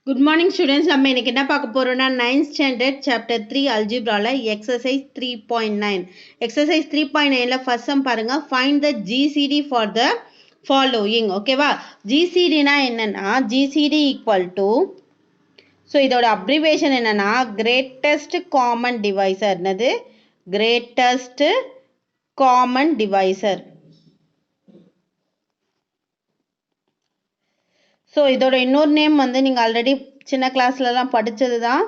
Good morning students. நம்ம இன்னைக்கு என்ன பார்க்க போறோம்னா 9th standard chapter 3 algebraல exercise 3.9. exercise 3.9ல first sum பாருங்க. Find the GCD for the following. ஓகேவா? GCD னா என்னன்னா GCD equal to இதோட abbreviation என்னன்னா greatest common divisor. என்னது? greatest common divisor. இதோட இன்னொரு நேம் வந்து நீங்க ஆல்ரெடி சின்ன கிளாஸ்லலாம் படிச்சது தான்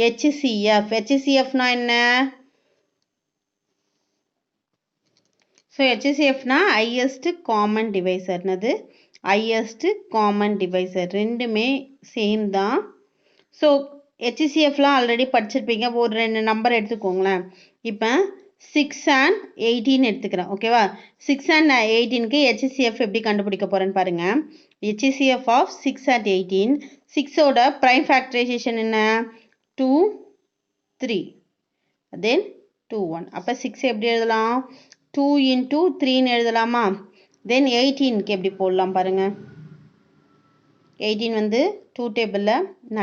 HCF. HCFனா என்ன? HCFனா highest common divisor. என்னது? highest common divisor. ரெண்டுமே சேம் தான். HCFலாம் ஆல்ரெடி படிச்சிருப்பீங்க. ஒரு ரெண்டு நம்பர் எடுத்துக்கோங்களேன். இப்போ 6 and 18 எடுத்துக்கிறேன். ஓகேவா? 6 and 18க்கு HCF எப்படி கண்டுபிடிக்க போறேன்னு பாருங்க. HCF of 6 and 18. 6 ஓட prime factorization என்ன? 2, 3. Then 2, 1. அப்ப 6 எப்படி எழுதலாம்? 2 into 3 எழுதலாமா? Then 18க்கு எப்படி போடலாம் பாருங்க. 18 வந்து 2 table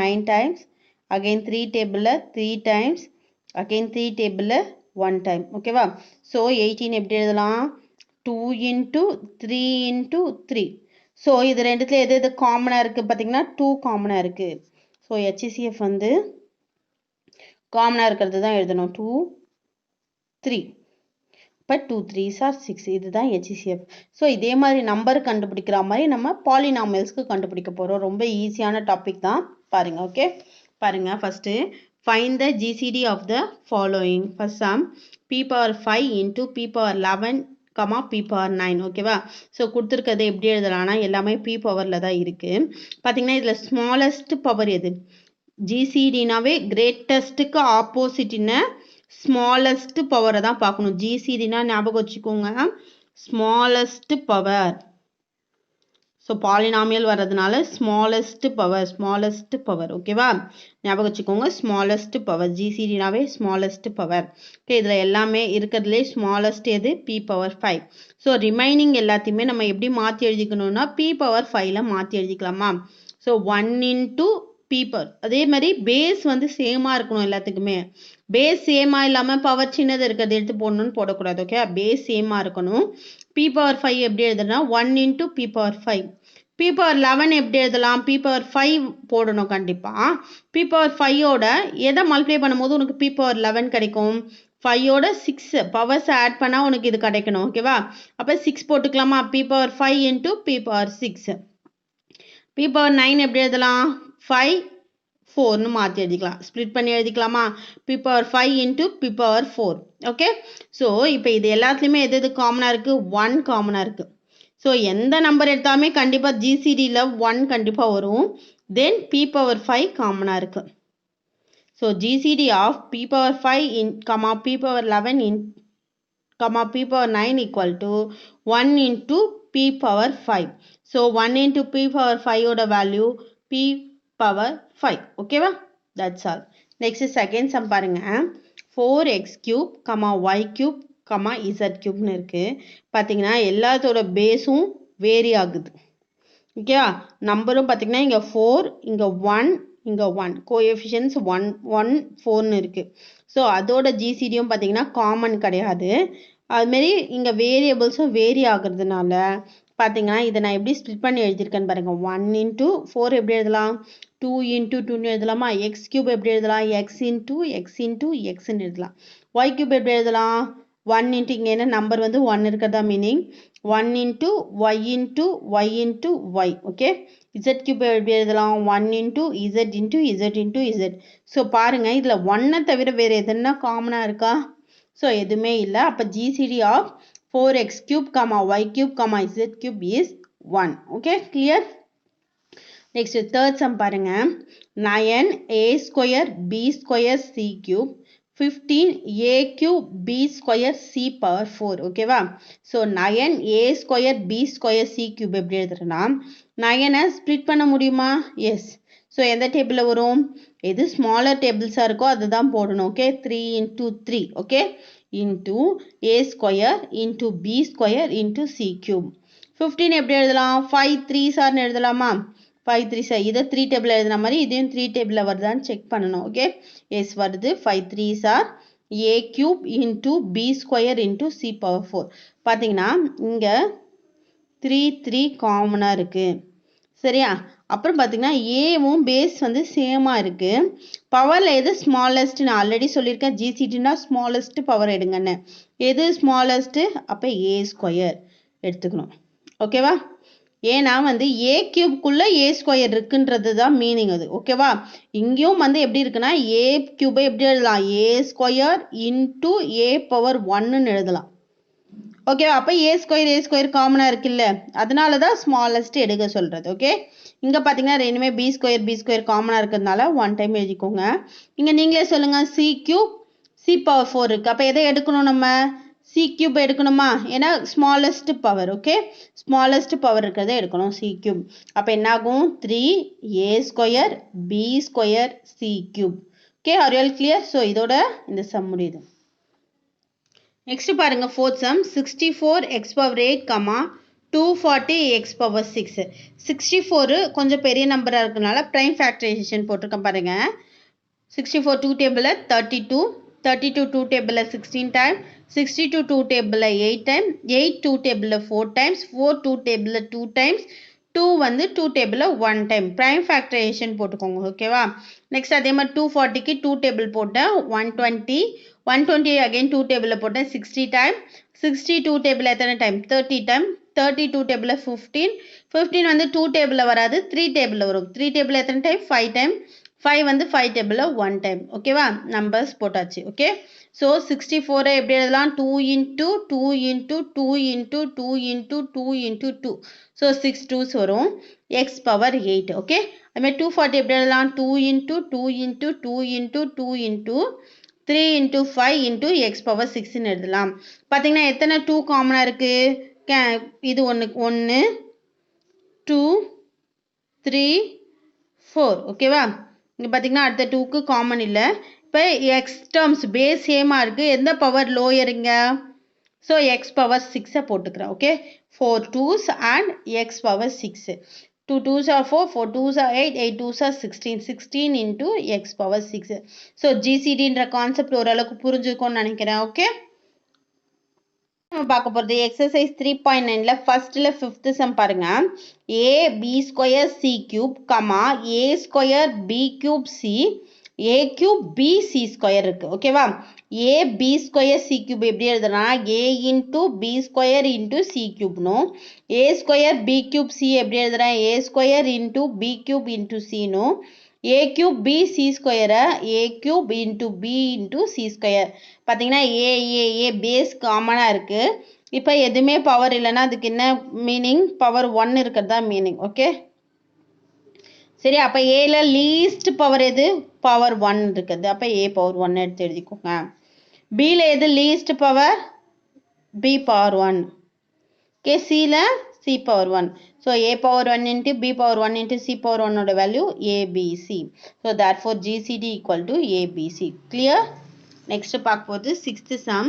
9 times. Again 3 table 3 times. Again 3 table 1 time. ஓகேவா? 18 எப்படி எழுதலாம்? 2 into 3 into 3. இது ரெண்டுத்துல எது காமனா இருக்கு பாத்தீங்கன்னா 2 காமனா இருக்கு. HCF வந்து காமனா இருக்கிறது தான் எழுதணும். 2, 3. அப்ப 2 3s are 6. இதுதான் HCF. இதே மாதிரி நம்பர் கண்டுபிடிக்கிற மாதிரி நம்ம பாலினாமியல்ஸ்க்கு கண்டுபிடிக்க போறோம். ரொம்ப ஈஸியான டாபிக் தான். பாருங்க. ஓகே, பாருங்க. First find the GCD of the following. First sum p power 5 into p power 11 p power 9. ஓகேவா? கொடுத்திருக்கிறது எப்படி எழுதலாம்னா எல்லாமே p பவர்ல தான் இருக்கு. பாத்தீங்கன்னா இதுல ஸ்மாலஸ்ட் பவர் எது? GCDனாவே கிரேட்டஸ்ட்க்கு ஆப்போசிட் என்ன? ஸ்மாலஸ்ட் பவரை தான் பார்க்கணும். GCDனா ஞாபகம் வச்சுக்கோங்க, ஸ்மாலஸ்ட் பவர். பாலினாமியல் வர்றதுனால ஸ்மாலஸ்ட் பவர். ஓகேவா? ஞாபகம் வச்சுக்கோங்க, ஸ்மாலஸ்ட் பவர். GCDனாவே ஸ்மாலஸ்ட் பவர். ஓகே, இதுல எல்லாமே இருக்கிறதுலே ஸ்மாலஸ்ட் எது? p power 5. ரிமைனிங் எல்லாத்தையுமே நம்ம எப்படி மாத்தி எழுதிக்கணும்னா p பவர் 5ல மாத்தி எழுதிக்கலாமா? 1 into p பவர். அதே மாதிரி பேஸ் வந்து சேமா இருக்கணும் எல்லாத்துக்குமே. பேஸ் சேமா இல்லாம பவர் சின்னது இருக்கிறது எடுத்து போடணும்னு போடக்கூடாது. ஓகே, பேஸ் சேமா இருக்கணும். p பவர் 5 எப்படி எழுதுனா 1 into p power 5. p power 11 எப்படி எழுதலாம்? p பவர் 5 போடணும் கண்டிப்பா. p பவர் 5 ஓட எதை மல்டிப்ளை பண்ணும்போது உனக்கு p பவர் 11 கிடைக்கும்? 5 ஓட 6 பவர்ஸ் ஆட் பண்ணா உனக்கு இது கிடைக்கணும். ஓகேவா? அப்ப 6 போட்டுக்கலாமா? p power 5 into p power 6. p power 9 எப்படி எழுதலாம்? 5 4னு மாத்தி எழுதிக்கலாம். ஸ்ப்ளிட் பண்ணி எழுதிக்கலாமா? p power 5 into p power 4. Okay, இப்போ இது எல்லாத்துலயுமே எது காமனா இருக்கு? 1 காமனா இருக்கு. எந்த நம்பர் எடுத்தாலுமே கண்டிப்பா GCDல 1 கண்டிப்பா வரும். தென் p பவர் 5 காமனா இருக்கு. GCD of p power 5 in p power 11 in p power 9 equal to 1 into p power 5. 1 into p power 5 ஓட வேல்யூ p பவர் 5. ஓகேவா? that's all. next second sum பாருங்க. 4x cube, y cube, z cube னு இருக்கு. பாத்தீங்கன்னா எல்லாத்தோட பேஸும் vary ஆகுது. ஓகேவா? நம்பரும் பாத்தீங்கன்னா இங்க 4, இங்க 1, இங்க 1. கோஎஃபிஷியன்ட்ஸ் 1 1 4னு இருக்கு. அதோட GCDயும் பாத்தீங்கன்னா காமன் கிடையாது. அது மாதிரி இங்க வேரியபிள்ஸும் வேரி ஆகுறதுனால பாத்தீங்கன்னா இதை நான் எப்படி ஸ்ப்ளிட் பண்ணி எழுதியிருக்கேன்னு பாருங்க. 1 into 4 எப்படி எழுதலாம்? 2 into 2னு எழுதலாமா? x cube எப்படி எழுதலாம்? x into xன்னு எழுதலாம். y cube எப்படி எழுதலாம்? 1 into இங்க என்ன நம்பர் வந்து 1 இருக்கிறதா meaning 1 into y into y into y. Okay, z cube எப்படி எழுதலாம்? 1 into z into z into z. பாருங்க இதுல 1 தவிர வேற எதுனா காமனா இருக்கா? எதுவுமே இல்ல. அப்ப GCD of 4x cube, y cube, z cube is 1. Okay, clear? Next, third sum பாருங்க. 9a square b square c cube 15a cube b square c power 4. ஓகேவா? 9a square b square c cube எப்படி எழுதுறனா 9 split பண்ண முடியுமா? S. எந்த டேபிள்ல வரும்? எது smaller டேபிள்ஸா இருக்கோ அதுதான் போடணும். Okay, 3 into 3. Okay, into a square into b square into c cube. 15 எப்படி எழுதலாம்? 5 3s are எழுதலாமா? 5 3 சார் இதை 3 டேபிள் எழுதுன மாதிரி இதையும் 3 டேபிளில் வருதான்னு செக் பண்ணணும் ஓகே எஸ் வருது 5 3 sir a cube into b square into c power 4 பார்த்தீங்கன்னா இங்கே 3 3 காமனாக இருக்குது சரியா அப்புறம் பார்த்தீங்கன்னா ஏவும் பேஸ் வந்து சேமாக இருக்குது பவரில் எது ஸ்மாலஸ்ட் நான் ஆல்ரெடி சொல்லியிருக்கேன் ஜிசிடினா ஸ்மாலஸ்ட் பவர் எடுங்கன்னு எது ஸ்மாலஸ்ட்டு அப்போ ஏ ஸ்கொயர் எடுத்துக்கணும் ஓகேவா ஏன்னா வந்து ஏ கியூப்குள்ளே ஏ ஸ்கொயர் இருக்குன்றது தான் மீனிங் அது ஓகேவா இங்கேயும் வந்து எப்படி இருக்குன்னா ஏ கியூபை எப்படி எழுதலாம் ஏ ஸ்கொயர் இன்டூ ஏ பவர் 1ன்னு எழுதலாம் ஓகேவா அப்போ ஏ ஸ்கொயர் காமனாக இருக்குல்ல அதனால தான் ஸ்மாலஸ்ட் எடுக்க சொல்கிறது ஓகே இங்கே பார்த்தீங்கன்னா ரெண்டுமே பி ஸ்கொயர் காமனாக இருக்கிறதுனால 1 டைம் எழுதிக்கோங்க இங்கே நீங்களே சொல்லுங்கள் சி கியூப் சி பவர் 4 இருக்குது அப்போ எதை எடுக்கணும் நம்ம சி கியூப் எடுக்கணுமா ஏன்னா smallest power okay smallest power இருக்கிறத எடுக்கணும் சி கியூப் அப்போ என்னாகும் 3 A square B square C cube okay are you all clear so இதோட இந்த சம் முடியுது நெக்ஸ்ட் பாருங்க fourth sum 64 x power 8 comma 240 x power 6 64 கொஞ்சம் பெரிய நம்பராக இருக்கிறதுனால ப்ரைம் ஃபேக்டரைசேஷன் போட்டிருக்கேன் பாருங்க 64 2 டேபிளில் 32 2 டேபிளில் 16 டைம் 62 2 டேபிளில் 8 டைம் 8 2 டேபிளில் 4 டைம்ஸ் 4 2 டேபிளில் 2 டைம்ஸ் 2 வந்து 2 டேபிளில் 1 டைம் ப்ரைம் ஃபேக்டரைசேஷன் போட்டுக்கோங்க ஓகேவா நெக்ஸ்ட் அதே மாதிரி 240க்கு 2 டேபிள் போட்டேன் 120 அகைன் 2 டேபிளில் போட்டேன் 60 டைம் 62 டேபிளில் எத்தனை டைம் 30 டைம் 32 டேபிளில் 15 வந்து 2 டேபிளில் வராது 3 டேபிளில் வரும் 3 டேபிளில் எத்தனை டைம் 5 டைம் 5 வந்து 5 டேபிளில் 1 டைம் ஓகேவா நம்பர்ஸ் போட்டாச்சு ஓகே ஸோ 64 எப்படி எழுதலாம் 2 into 2 into 2 into 2 into 2 into 2 so 6 2s வரும் எக்ஸ் பவர் 8 ஓகே அதுமாதிரி 240 எப்படி எழுதலாம் 2 into 2 into 2 into 2 into 3 into 5 into x power 6ன்னு எழுதலாம் பார்த்தீங்கன்னா எத்தனை 2 காமனாக இருக்குது இது ஒன்று 2 3 4 ஓகேவா இங்கே பார்த்தீங்கன்னா அடுத்த 2க்கு காமன் இல்லை இப்போ எக்ஸ் டேர்ம்ஸ் பேஸ் சேமாக இருக்குது எந்த பவர் லோயருங்க ஸோ எக்ஸ் பவர் 6 போட்டுக்கிறேன் okay 4 2s and X power 6 2 2s are 4 4 2s are 8 8 2s are 16 into x power 6 so ஜிசிடின்ற கான்செப்ட் ஓரளவுக்கு புரிஞ்சுக்கோன்னு நினைக்கிறேன் ஓகே நம்ம பார்க்க போகிறது எக்ஸசைஸ் 3.9ல ஃபர்ஸ்ட்ல 5th சம் பாருங்க A B square C cube comma A square B cube C A cube B C square இருக்கு ஓகேவா A B square C cube எப்படி எழுதுனா A into B square into C கியூப்னும் A square B cube C எப்படி எழுதுறேன் A square into B cube into சினும் A cube B C ஸ்கொயரை A cube into B into C square பார்த்தீங்கன்னா A base காமனாக இருக்குது இப்போ எதுவுமே பவர் இல்லைன்னா அதுக்கு என்ன மீனிங் பவர் 1 இருக்கிறது தான் மீனிங் ஓகே சரி அப்போ ஏல லீஸ்ட் பவர் எது பவர் 1 இருக்குது அப்போ ஏ பவர் 1 எடுத்து எழுதிக்கோங்க பியில் எது least power B power 1 okay சியில் C power 1 so A power 1 into B power 1 into C power 1 ஓட value ABC so therefore GCD equal to ABC clear next பார்க்க போது 6th sum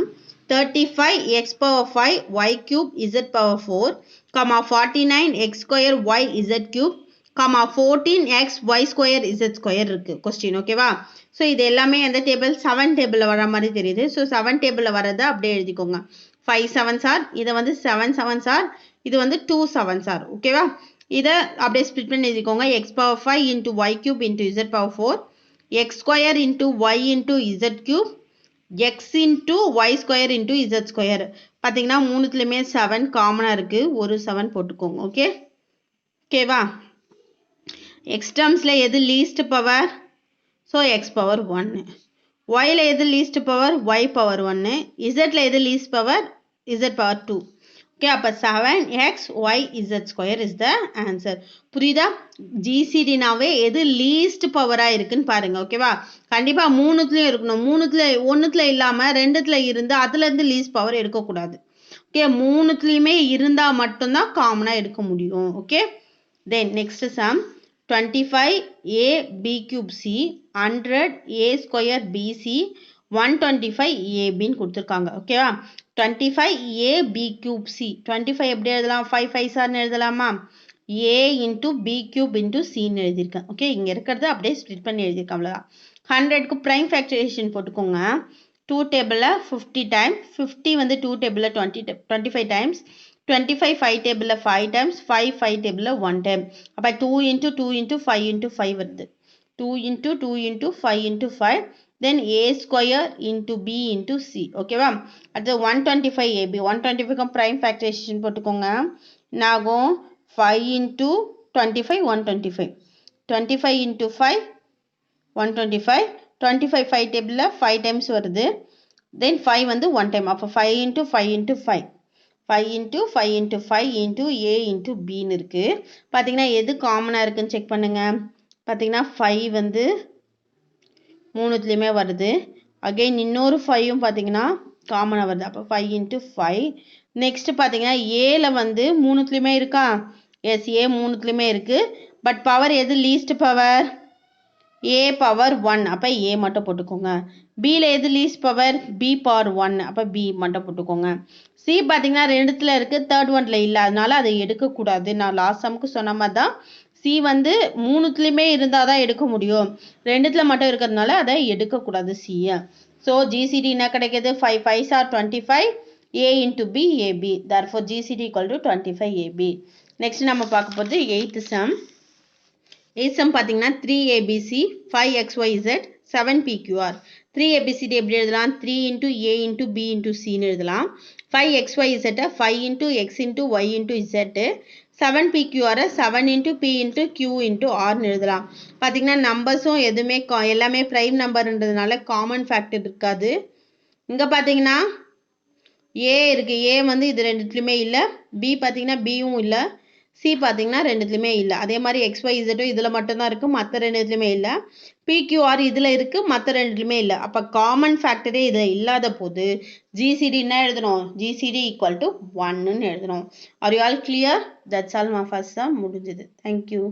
35 x power 5 y cube z power 4 comma 49 x square y z cube comma 14 x y square z square இருக்கு question ஓகேவா so இது எல்லாமே அந்த table 7 டேபிளில் வர மாதிரி தெரியுது so 7 டேபிளில் வரதை அப்படியே எழுதிக்கோங்க 5 7s are இது வந்து 7 7s are இது வந்து 2 7s are ஓகேவா இதை அப்படியே ஸ்ப்ளிட் பண்ணி எழுதிக்கோங்க x power 5 into y cube into z power 4 x square into y into z cube x into y square into z square பார்த்தீங்கன்னா மூணுத்துலையுமே 7 காமனாக இருக்குது ஒரு 7 போட்டுக்கோங்க ஓகே ஓகேவா x டேர்ம்ஸில் எது least power so x power 1 yல எது லீஸ்ட் பவர் y power 1 zல எது least power z power 2 okay அப்போ 7x y z square is the answer புரியுதா ஜிசிடினாவே எது லீஸ்ட் பவராக இருக்குன்னு பாருங்க ஓகேவா கண்டிப்பாக மூணுத்துலேயும் இருக்கணும் ஒன்றுத்துல இல்லாமல் ரெண்டுத்துல இருந்து அதுலேருந்து லீஸ்ட் பவர் எடுக்கக்கூடாது ஓகே மூணுத்துலேயுமே இருந்தால் மட்டும்தான் காமனாக எடுக்க முடியும் okay then next sum 25 a b cube c 100 a square bc 125 a bன்னு கொடுத்துருக்காங்க ஓகேவா 25 a b cube c 25 எப்படி எழுதலாம் 5 5 சார்னு எழுதலாமா a into b cube into cன்னு எழுதியிருக்கேன். ஓகே, இங்கே இருக்கிறது அப்படியே ஸ்ப்ளிட் பண்ணி எழுதியிருக்கேன், அவ்வளோதான். 100க்கு ப்ரைம் ஃபேக்டரைசேஷன் போட்டுக்கோங்க. 2 டேபிளில் 50 டைம், 50 வந்து 2 டேபிளில் 25 டைம்ஸ், 25 5 டேபிளில் 5 டைம்ஸ், 5 5 டேபிளில் 1 டைம். அப்போ 2 into 2 into 5 into 5 வருது. 2 into 2 into 5 into 5, then a square into b into c. ஓகேவா? அடுத்து 125 ab, 125க்கு ப்ரைம் ஃபேக்டரைசேஷன் போட்டுக்கோங்க. என்னாகும்? 5 into 25 125, 25 into 5 125, 25 5 டேபிளில் 5 டைம்ஸ் வருது. தென் 5 வந்து 1 டைம். அப்போ 5 into 5 into 5, 5 into 5 into 5 into a into bன்னு இருக்குது. பார்த்தீங்கன்னா எது காமனாக இருக்குன்னு செக் பண்ணுங்கள். பார்த்தீங்கன்னா 5 வந்து மூணுத்துலேயுமே வருது. அகெயின் இன்னொரு 5ம் பார்த்தீங்கன்னா காமனாக வருது. அப்போ 5 into 5. நெக்ஸ்ட்டு பார்த்தீங்கன்னா ஏல வந்து மூணுத்துலேயுமே இருக்கா? எஸ், ஏ மூணுத்துலேயுமே இருக்குது. பட் பவர் எது லீஸ்ட் பவர்? A power 1. அப்போ ஏ மட்டும் போட்டுக்கோங்க. பியில் எது லீஸ்ட் பவர்? B power 1. அப்போ பி மட்டும் போட்டுக்கோங்க. சி பார்த்தீங்கன்னா ரெண்டுத்தில் இருக்குது, தேர்ட் ஒன்ல இல்லை, அதனால அதை எடுக்கக்கூடாது. நான் லாஸ்ட் சம்க்கு சொன்ன மாதிரி தான். சி வந்து மூணுத்துலேயுமே இருந்தால் தான் எடுக்க முடியும், ரெண்டுத்தில் மட்டும் இருக்கிறதுனால அதை எடுக்கக்கூடாது சியை. ஸோ ஜிசிடி என்ன கிடைக்கிது? 5 5s are 25, a into b ab. therefore GCD equal to 25 ab. Next நம்ம பார்க்க போகிறது 8th sum. 8th sum பார்த்தீங்கன்னா 3abc 5xyz 7pqr. 3abcd எப்படி எழுதலாம்? 3 into a into b into cன்னு எழுதலாம். 5xyz 5 into x into y into z, 7pqr 7 into p into q into rன்னு எழுதலாம். பார்த்தீங்கன்னா நம்பர்ஸும் எதுவுமே எல்லாமே ப்ரைம் நம்பர்ன்றதுனால காமன் ஃபேக்டர் இருக்காது. இங்கே பார்த்தீங்கன்னா ஏ இருக்குது, ஏ வந்து இது ரெண்டுத்துலையுமே இல்லை. பி பார்த்தீங்கன்னா பியும் இல்லை. சி பார்த்தீங்கன்னா ரெண்டுத்துலையுமே இல்லை. அதே மாதிரி XYZடும் இதில் மட்டும்தான் இருக்குது, மற்ற ரெண்டுத்துலையுமே இல்லை. PQR இதில் இருக்குது, மற்ற ரெண்டுத்துலையுமே இல்லை. அப்போ காமன் ஃபேக்டரே இதில் இல்லாத போது GCD என்ன எழுதணும்? GCD ஈக்குவல் டு 1ன்னு எழுதணும். R you all clear? That's all my first sum முடிஞ்சது. தேங்க்யூ.